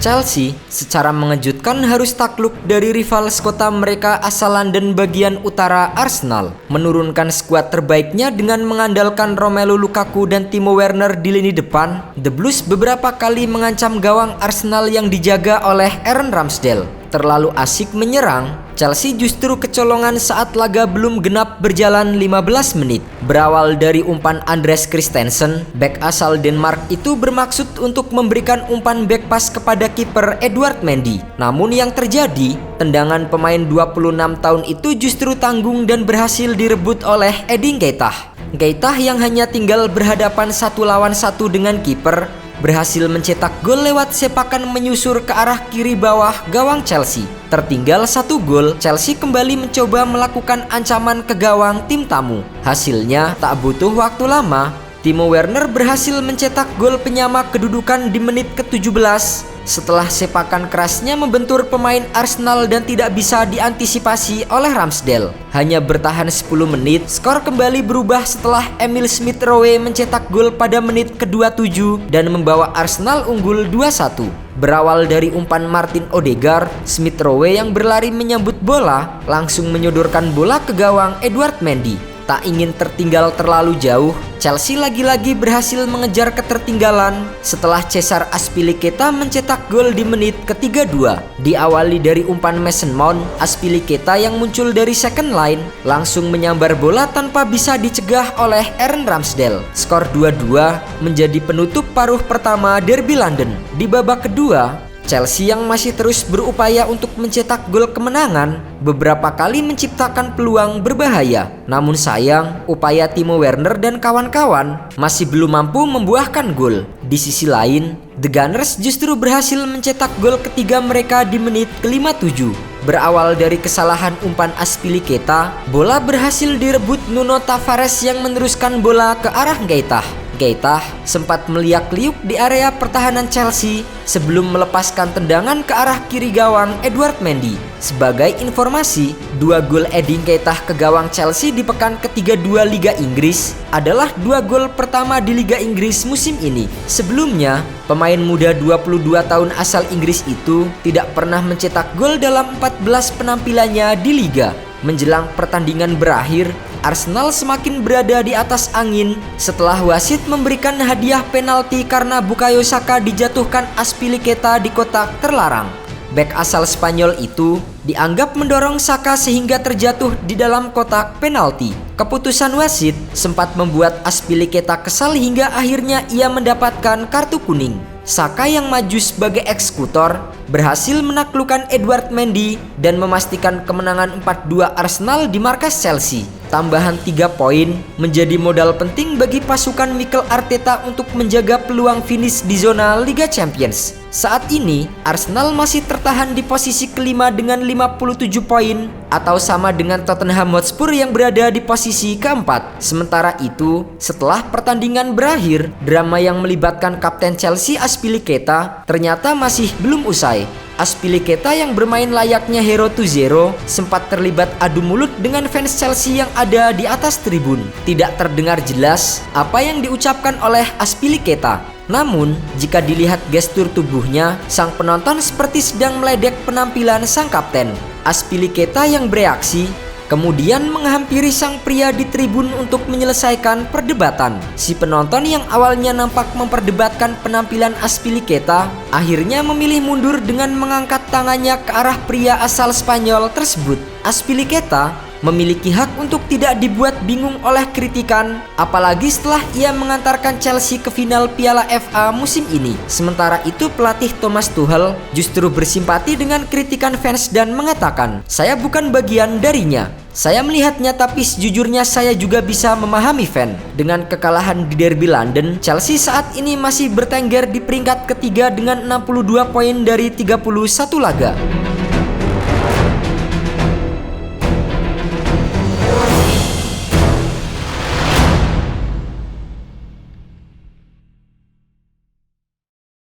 Chelsea secara mengejutkan harus takluk dari rival sekota mereka asal London bagian utara Arsenal, menurunkan skuad terbaiknya dengan mengandalkan Romelu Lukaku dan Timo Werner di lini depan. The Blues beberapa kali mengancam gawang Arsenal yang dijaga oleh Aaron Ramsdale. Terlalu asik menyerang, Chelsea justru kecolongan saat laga belum genap berjalan 15 menit. Berawal dari umpan Andreas Christensen, bek asal Denmark itu bermaksud untuk memberikan umpan back pass kepada kiper Edouard Mendy. Namun yang terjadi, tendangan pemain 26 tahun itu justru tanggung dan berhasil direbut oleh Edin Keita. Keita yang hanya tinggal berhadapan 1 lawan 1 dengan kiper, berhasil mencetak gol lewat sepakan menyusur ke arah kiri bawah gawang Chelsea. Tertinggal 1 gol, Chelsea kembali mencoba melakukan ancaman ke gawang tim tamu. Hasilnya tak butuh waktu lama, Timo Werner berhasil mencetak gol penyama kedudukan di menit ke-17 setelah sepakan kerasnya membentur pemain Arsenal dan tidak bisa diantisipasi oleh Ramsdale. Hanya bertahan 10 menit, skor kembali berubah setelah Emil Smith-Rowe mencetak gol pada menit ke-27 dan membawa Arsenal unggul 2-1. Berawal dari umpan Martin Odegaard, Smith-Rowe yang berlari menyambut bola langsung menyodorkan bola ke gawang Edouard Mendy. Tak ingin tertinggal terlalu jauh, Chelsea lagi-lagi berhasil mengejar ketertinggalan setelah Cesar Azpilicueta mencetak gol di menit ke-32. Diawali dari umpan Mason Mount, Azpilicueta yang muncul dari second line langsung menyambar bola tanpa bisa dicegah oleh Aaron Ramsdale. Skor 2-2 menjadi penutup paruh pertama derby London. Di babak kedua, Chelsea yang masih terus berupaya untuk mencetak gol kemenangan beberapa kali menciptakan peluang berbahaya. Namun sayang, upaya Timo Werner dan kawan-kawan masih belum mampu membuahkan gol. Di sisi lain, The Gunners justru berhasil mencetak gol ketiga mereka di menit ke-57. Berawal dari kesalahan umpan Azpilicueta, bola berhasil direbut Nuno Tavares yang meneruskan bola ke arah Keita. Keita sempat meliak-liuk di area pertahanan Chelsea sebelum melepaskan tendangan ke arah kiri gawang Edouard Mendy. Sebagai informasi, 2 gol Edin Keita ke gawang Chelsea di pekan ke-32 Liga Inggris adalah 2 gol pertama di Liga Inggris musim ini. Sebelumnya, pemain muda 22 tahun asal Inggris itu tidak pernah mencetak gol dalam 14 penampilannya di Liga. Menjelang pertandingan berakhir, Arsenal semakin berada di atas angin setelah wasit memberikan hadiah penalti karena Bukayo Saka dijatuhkan Azpilicueta di kotak terlarang. Bek asal Spanyol itu dianggap mendorong Saka sehingga terjatuh di dalam kotak penalti. Keputusan wasit sempat membuat Azpilicueta kesal hingga akhirnya ia mendapatkan kartu kuning. Saka yang maju sebagai eksekutor berhasil menaklukkan Edouard Mendy dan memastikan kemenangan 4-2 Arsenal di markas Chelsea. Tambahan 3 poin menjadi modal penting bagi pasukan Mikel Arteta untuk menjaga peluang finish di zona Liga Champions. Saat ini, Arsenal masih tertahan di posisi kelima dengan 57 poin atau sama dengan Tottenham Hotspur yang berada di posisi keempat. Sementara itu, setelah pertandingan berakhir, drama yang melibatkan kapten Chelsea Azpilicueta ternyata masih belum usai. Azpilicueta yang bermain layaknya hero to zero sempat terlibat adu mulut dengan fans Chelsea yang ada di atas tribun. Tidak terdengar jelas apa yang diucapkan oleh Azpilicueta. Namun, jika dilihat gestur tubuhnya, sang penonton seperti sedang meledek penampilan sang kapten. Azpilicueta yang bereaksi kemudian menghampiri sang pria di tribun untuk menyelesaikan perdebatan. Si penonton yang awalnya nampak memperdebatkan penampilan Azpilicueta akhirnya memilih mundur dengan mengangkat tangannya ke arah pria asal Spanyol tersebut. Azpilicueta memiliki hak untuk tidak dibuat bingung oleh kritikan, apalagi setelah ia mengantarkan Chelsea ke final Piala FA musim ini. Sementara itu, pelatih Thomas Tuchel justru bersimpati dengan kritikan fans dan mengatakan, "Saya bukan bagian darinya. Saya melihatnya, tapi sejujurnya saya juga bisa memahami fan." Dengan kekalahan di derby London, Chelsea saat ini masih bertengger di peringkat ketiga dengan 62 poin dari 31 laga.